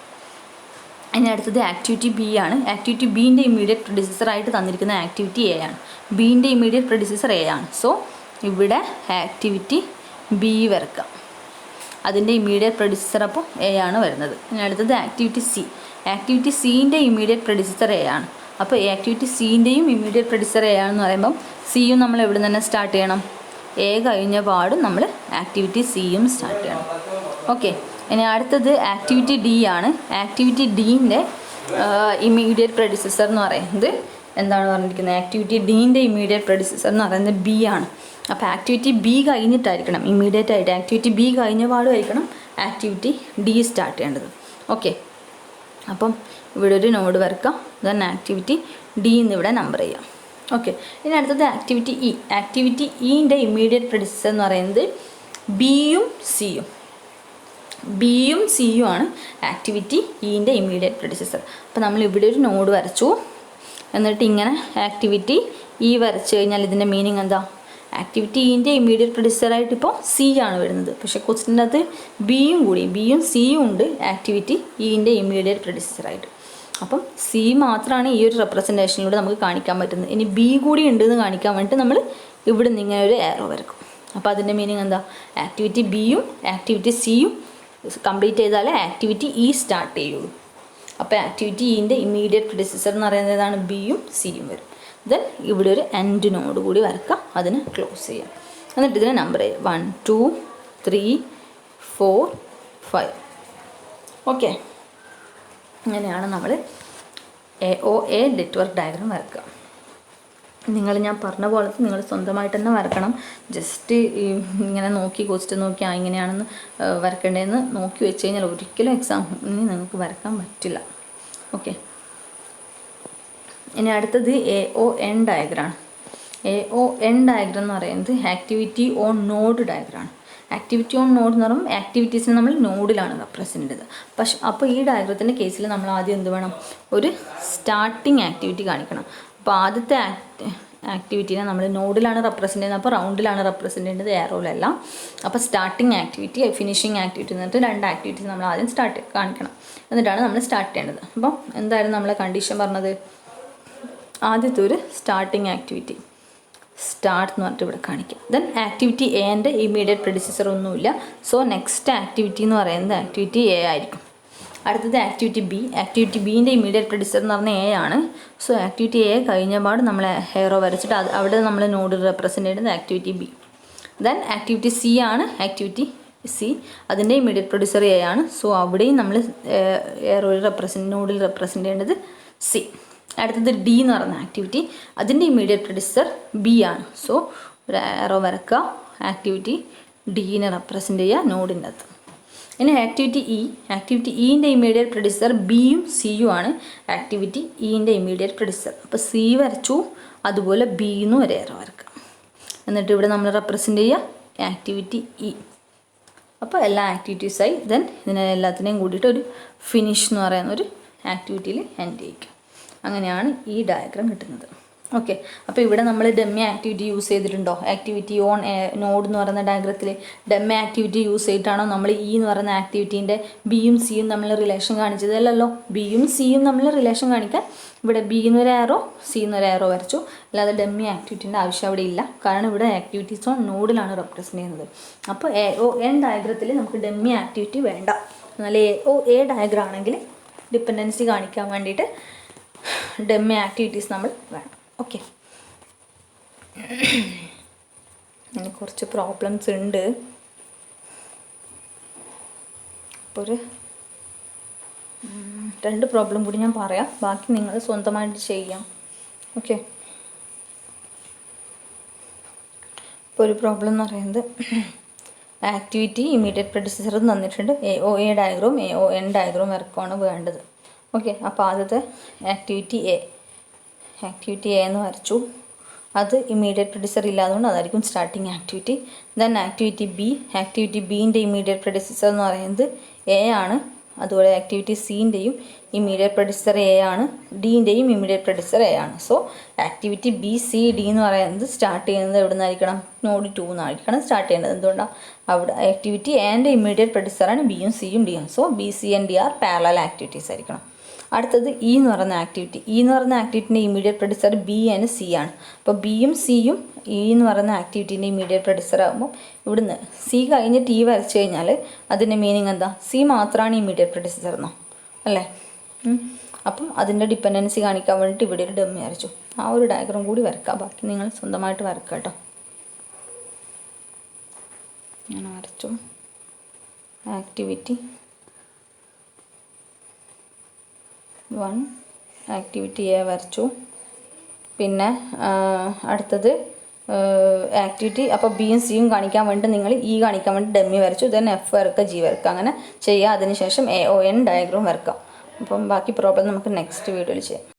ഇനി അടുത്തത് ആക്ടിവിറ്റി ബി ആണ്. ആക്ടിവിറ്റി ബീൻ്റെ ഇമ്മീഡിയറ്റ് പ്രെഡിസസറായിട്ട് തന്നിരിക്കുന്ന ആക്ടിവിറ്റി എ ആണ്. ബീൻ്റെ ഇമ്മീഡിയറ്റ് പ്രെഡിസസർ എ ആണ്. സോ ഇവിടെ ആക്ടിവിറ്റി ബി വരക്കാം. അതിൻ്റെ ഇമ്മീഡിയറ്റ് പ്രെഡിസസർ അപ്പോൾ എ ആണ് വരുന്നത്. ഇനി അടുത്തത് ആക്ടിവിറ്റി സി. ആക്ടിവിറ്റി സീൻ്റെ ഇമ്മീഡിയറ്റ് പ്രെഡിസസർ എ ആണ്. അപ്പോൾ ആക്ടിവിറ്റി സീൻ്റെയും ഇമ്മീഡിയറ്റ് പ്രെഡിസസർ എ ആണെന്ന് പറയുമ്പം സിയും നമ്മൾ എവിടെ നിന്ന് തന്നെ സ്റ്റാർട്ട് ചെയ്യണം? എ കഴിഞ്ഞ പാടും നമ്മൾ ആക്ടിവിറ്റി സിയും സ്റ്റാർട്ട് ചെയ്യണം. ഓക്കെ. ഇനി അടുത്തത് ആക്ടിവിറ്റി ഡി ആണ്. ആക്ടിവിറ്റി ഡീൻ്റെ ഇമ്മീഡിയറ്റ് പ്രെഡിസസർ എന്ന് പറയുന്നത് എന്താണ് പറഞ്ഞിരിക്കുന്നത്? ആക്ടിവിറ്റി ഡീൻ്റെ ഇമ്മീഡിയറ്റ് പ്രെഡിസസർ എന്ന് പറയുന്നത് ബി ആണ്. അപ്പോൾ ആക്ടിവിറ്റി ബി കഴിഞ്ഞിട്ടായിരിക്കണം, ഇമ്മീഡിയറ്റ് ആയിട്ട് ആക്ടിവിറ്റി ബി കഴിഞ്ഞ പാടുമായിരിക്കണം ആക്ടിവിറ്റി ഡി സ്റ്റാർട്ട് ചെയ്യേണ്ടത്. ഓക്കെ. അപ്പം ഇവിടെ ഒരു നോഡ് വരക്കാം. ദെൻ ആക്ടിവിറ്റി ഡി എന്നിവിടെ നമ്പർ ചെയ്യാം. ഓക്കെ. ഇനി അടുത്തത് ആക്ടിവിറ്റി ഇ. ആക്ടിവിറ്റി ഇൻ്റെ ഇമ്മീഡിയറ്റ് പ്രെഡിസസർ എന്ന് പറയുന്നത് ബിയും സിയും. ബിയും സിയും ആണ് ആക്ടിവിറ്റി ഇൻ്റെ ഇമ്മീഡിയറ്റ് പ്രെഡിസസർ. അപ്പോൾ നമ്മൾ ഇവിടെ ഒരു നോഡ് വരച്ചു. എന്നിട്ട് ഇങ്ങനെ ആക്ടിവിറ്റി ഇ വരച്ചു കഴിഞ്ഞാൽ ഇതിൻ്റെ മീനിങ് എന്താ? ആക്ടിവിറ്റി ഇൻ്റെ ഇമ്മീഡിയറ്റ് പ്രെഡിസസറായിട്ട് ഇപ്പോൾ സി ആണ് വരുന്നത്. പക്ഷേ ക്വസ്റ്റിൻ്റെ അകത്ത് ബിയും സിയും ഉണ്ട് ആക്ടിവിറ്റി ഇൻ്റെ ഇമ്മീഡിയറ്റ് പ്രെഡിസസറായിട്ട്. അപ്പം സി മാത്രമാണ് ഈ ഒരു റെപ്രസെൻറ്റേഷനിലൂടെ നമുക്ക് കാണിക്കാൻ പറ്റുന്നത്. ഇനി ബി കൂടി ഉണ്ടെന്ന് കാണിക്കാൻ വേണ്ടിയിട്ട് നമ്മൾ ഇവിടെ നിന്ന് ഇങ്ങനെ ഒരു ആരോ വരക്കും. അപ്പോൾ അതിൻ്റെ മീനിങ് എന്താ? ആക്ടിവിറ്റി ബിയും ആക്ടിവിറ്റി സിയും കംപ്ലീറ്റ് ചെയ്താലേ ആക്ടിവിറ്റി ഇ സ്റ്റാർട്ട് ചെയ്യുള്ളൂ. അപ്പോൾ ആക്ടിവിറ്റി ഇൻ്റെ ഇമ്മീഡിയറ്റ് പ്രെഡിസസർ എന്ന് പറയുന്നത് ഏതാണ്? ബിയും സിയും വരും. ദെൻ ഇവിടെ ഒരു എൻഡ് നോഡ് കൂടി വരക്കാം. അതിന് ക്ലോസ് ചെയ്യാം. എന്നിട്ട് ഇതിന് നമ്പർ ചെയ്യാം. 1 2 3 4 5. ഓക്കെ. ഇങ്ങനെയാണ് നമ്മൾ AOA നെറ്റ്വർക്ക് ഡയഗ്രാം വരക്കുക. ഞാൻ പറഞ്ഞ പോലെ നിങ്ങൾ സ്വന്തമായിട്ട് തന്നെ വരക്കണം. ജസ്റ്റ് ഇങ്ങനെ നോക്കി ക്വസ്റ്റ്യൻ നോക്കി ഇങ്ങനെയാണെന്ന് വരക്കേണ്ടതെന്ന് നോക്കി വെച്ച് കഴിഞ്ഞാൽ ഒരിക്കലും എക്സാമിന് നിങ്ങൾക്ക് വരക്കാൻ പറ്റില്ല. ഓക്കെ. ഇനി അടുത്തത് AON ഡയഗ്രാമാണ്. AON ഡയഗ്രാം എന്ന് പറയുന്നത് ആക്ടിവിറ്റി ഓൺ നോഡ് ഡയഗ്രാമാണ്. ആക്ടിവിറ്റി ഓൺ നോഡ് എന്ന് പറയുമ്പോൾ ആക്ടിവിറ്റീസിനെ നമ്മൾ നോഡിലാണ് റെപ്രസെൻ്റ് ചെയ്തത്. പക്ഷെ അപ്പോൾ ഈ ഡയഗ്രത്തിൻ്റെ കേസിൽ നമ്മൾ ആദ്യം എന്ത് വേണം? ഒരു സ്റ്റാർട്ടിങ് ആക്ടിവിറ്റി കാണിക്കണം. അപ്പോൾ ആദ്യത്തെ ആക്ടിവിറ്റീനെ നമ്മൾ നോഡിലാണ് റെപ്രസെൻ്റ് ചെയ്യുന്നത്. അപ്പോൾ റൗണ്ടിലാണ് റെപ്രസെൻ്റ് ചെയ്യുന്നത്, ഏറോയിലല്ല. അപ്പോൾ സ്റ്റാർട്ടിങ് ആക്ടിവിറ്റി, ഫിനിഷിങ് ആക്ടിവിറ്റി എന്നിട്ട് 2 ആക്ടിവിറ്റീസ് നമ്മൾ ആദ്യം കാണിക്കണം. എന്നിട്ടാണ് നമ്മൾ സ്റ്റാർട്ട് ചെയ്യേണ്ടത്. അപ്പോൾ എന്തായാലും നമ്മളെ കണ്ടീഷൻ പറഞ്ഞത് ആദ്യത്തെ ഒരു സ്റ്റാർട്ടിങ് ആക്ടിവിറ്റി സ്റ്റാർട്ട് എന്ന് പറഞ്ഞിട്ട് ഇവിടെ കാണിക്കാം. ദെൻ ആക്ടിവിറ്റി എൻ്റെ ഇമ്മീഡിയറ്റ് പ്രെഡിസസർ ഒന്നുമില്ല. സോ നെക്സ്റ്റ് ആക്ടിവിറ്റി എന്ന് പറയുന്നത് ആക്ടിവിറ്റി എ ആയിരിക്കും. അടുത്തത് ആക്ടിവിറ്റി ബി. ആക്ടിവിറ്റി ബീൻ്റെ ഇമ്മീഡിയറ്റ് പ്രെഡിസസർ എന്ന് പറഞ്ഞാൽ എ ആണ്. സോ ആക്ടിവിറ്റി എ കഴിഞ്ഞ പാട് നമ്മൾ ഹെയറോ വരച്ചിട്ട് അവിടെ നമ്മൾ നോഡ് റെപ്രസെൻ്റ് ചെയ്യുന്നത് activity B. Then activity C ആണ്. ആക്ടിവിറ്റി സി അതിൻ്റെ ഇമ്മീഡിയറ്റ് പ്രെഡിസർ എ ആണ്. സോ അവിടെയും നമ്മൾ ഹെയറോയിൽ നോഡിൽ റെപ്രസെൻ്റ് ചെയ്യേണ്ടത് സി. അടുത്തത് ഡി എന്ന് പറയുന്ന ആക്ടിവിറ്റി, അതിൻ്റെ ഇമ്മീഡിയറ്റ് പ്രെഡിസർ ബി ആണ്. സോ ഒരു ആരോ വരക്കുക, ആക്ടിവിറ്റി ഡീനെ റെപ്രസെൻ്റ് ചെയ്യുക നോഡിൻ്റെ അകത്ത്. ഇനി ആക്ടിവിറ്റി ഇൻ്റെ ഇമ്മീഡിയറ്റ് പ്രെഡിസർ ബിയും സിയും ആണ് ആക്ടിവിറ്റി ഇൻ്റെ ഇമ്മീഡിയറ്റ് പ്രെഡിസർ. അപ്പോൾ സി വരച്ചു, അതുപോലെ ബിന്ന് ഒരു ആരോ വരക്കുക. എന്നിട്ട് ഇവിടെ നമ്മൾ റെപ്രസെൻ്റ് ചെയ്യുക ആക്ടിവിറ്റി ഇ. അപ്പോൾ എല്ലാ ആക്ടിവിറ്റീസായി. ദെൻ ഇതിനെ എല്ലാത്തിനെയും കൂടിയിട്ട് ഒരു ഫിനിഷ് എന്ന് പറയുന്ന ഒരു ആക്ടിവിറ്റിയിൽ എൻഡ് ചെയ്യിക്കുക. അങ്ങനെയാണ് ഈ ഡയഗ്രാം കിട്ടുന്നത്. ഓക്കെ. അപ്പോൾ ഇവിടെ നമ്മൾ ഡെമ്മി ആക്ടിവിറ്റി യൂസ് ചെയ്തിട്ടുണ്ടോ? ആക്ടിവിറ്റി ഓൺ നോഡ് എന്ന് പറയുന്ന ഡയഗ്രത്തിൽ ഡെമ്മി ആക്ടിവിറ്റി യൂസ് ചെയ്തിട്ടാണോ നമ്മൾ ഇ എന്ന് പറയുന്ന ആക്ടിവിറ്റീൻ്റെ ബിയും സിയും നമ്മൾ റിലേഷൻ കാണിച്ചത്? അല്ലല്ലോ. ബിയും സിയും നമ്മൾ റിലേഷൻ കാണിക്കാൻ ഇവിടെ ബി എന്നൊരു ആരോ സി എന്നൊരു ആരോ വരച്ചു. അല്ലാതെ ഡെമ്മി ആക്ടിവിറ്റീൻ്റെ ആവശ്യം അവിടെ ഇല്ല. കാരണം ഇവിടെ ആക്ടിവിറ്റീസ് ഓൺ നോഡിലാണ് റെപ്രസെൻ്റ് ചെയ്യുന്നത്. അപ്പോൾ AON ഡയഗ്രത്തിൽ നമുക്ക് ഡെമ്മി ആക്ടിവിറ്റി വേണ്ട. എന്നാൽ AOA ഡയഗ്രം ആണെങ്കിൽ ഡിപ്പെൻഡൻസി കാണിക്കാൻ വേണ്ടിയിട്ട് ഡെമ്മി ആക്ടിവിറ്റീസ് നമ്മൾ വേണം. ഓക്കെ. ഇനി കുറച്ച് പ്രോബ്ലംസ് ഉണ്ട്. അപ്പോൾ ഒരു 2 പ്രോബ്ലം കൂടി ഞാൻ പറയാം, ബാക്കി നിങ്ങൾ സ്വന്തമായിട്ട് ചെയ്യാം. ഓക്കെ. ഇപ്പോൾ ഒരു പ്രോബ്ലം എന്ന് പറയുന്നത് ആക്ടിവിറ്റി ഇമ്മീഡിയറ്റ് പ്രെഡിസസർ തന്നിട്ടുണ്ട്. AOA ഡയഗ്രാം AON ഡയഗ്രാം വരക്കുകയാണ് വേണ്ടത്. ഓക്കെ. അപ്പോൾ ആദ്യത്തെ ആക്ടിവിറ്റി എ എന്ന് വരച്ചു. അത് ഇമ്മീഡിയറ്റ് പ്രെഡിസർ ഇല്ലാതുകൊണ്ട് അതായിരിക്കും സ്റ്റാർട്ടിങ് ആക്ടിവിറ്റി. ദെൻ ആക്ടിവിറ്റി ബീൻ്റെ ഇമ്മീഡിയറ്റ് പ്രെഡിസർ എന്ന് പറയുന്നത് എ ആണ്. അതുപോലെ ആക്ടിവിറ്റി സിൻ്റെയും ഇമ്മീഡിയറ്റ് പ്രെഡിസർ എ ആണ്. ഡീൻ്റെയും ഇമ്മീഡിയറ്റ് പ്രെഡിസർ എ ആണ്. So activity B C D എന്ന് പറയുന്നത് സ്റ്റാർട്ട് ചെയ്യുന്നത് എവിടെ നിന്നായിരിക്കണം? നോഡ് 2 എന്നായിരിക്കണം സ്റ്റാർട്ട് ചെയ്യേണ്ടത്. എന്തുകൊണ്ടാണ്? അവിടെ ആക്ടിവിറ്റി എൻ്റെ ഇമ്മീഡിയറ്റ് പ്രെഡിസറാണ് ബിയും സിയും ഡിയും. So B C and D R parallel activities ആയിരിക്കണം. അടുത്തത് ഇ എന്ന് പറയുന്ന ആക്ടിവിറ്റിൻ്റെ ഇമ്മീഡിയറ്റ് പ്രെഡിസർ ബി ആൻഡ് സി ആണ്. അപ്പോൾ ബിയും സിയും ഇ എന്ന് പറയുന്ന ആക്ടിവിറ്റീൻ്റെ ഇമ്മീഡിയറ്റ് പ്രെഡിസർ ആകുമ്പോൾ ഇവിടുന്ന് സി കഴിഞ്ഞിട്ട് ഇ വരച്ച് കഴിഞ്ഞാൽ അതിൻ്റെ മീനിങ് എന്താ? സി മാത്രമാണ് ഇമ്മീഡിയറ്റ് പ്രെഡിസർ എന്നോ അല്ലേ? അപ്പം അതിൻ്റെ ഡിപ്പെൻഡൻസി കാണിക്കാൻ വേണ്ടിയിട്ട് ഇവിടെ ഒരു ഡമ്മി വരച്ചു. ആ ഒരു ഡയഗ്രാം കൂടി വരക്കാം. ബാക്കി നിങ്ങൾ സ്വന്തമായിട്ട് വരക്കാം കേട്ടോ. ഞാൻ വരച്ചു. ആക്ടിവിറ്റി 1 ആക്ടിവിറ്റി എ വരച്ചു. പിന്നെ അടുത്തത് ആക്ടിവിറ്റി അപ്പോൾ ബിയും സിയും കാണിക്കാൻ വേണ്ടി നിങ്ങൾ ഇ കാണിക്കാൻ വേണ്ടി ഡമ്മി വരച്ചു. ദെൻ എഫ് വരക്കുക, ജി വരക്കുക, അങ്ങനെ ചെയ്യുക. അതിനുശേഷം AON ഡയഗ്രാം വരക്കാം. അപ്പം ബാക്കി പ്രോബ്ലം നമുക്ക് നെക്സ്റ്റ് വീഡിയോയിൽ ചെയ്യാം.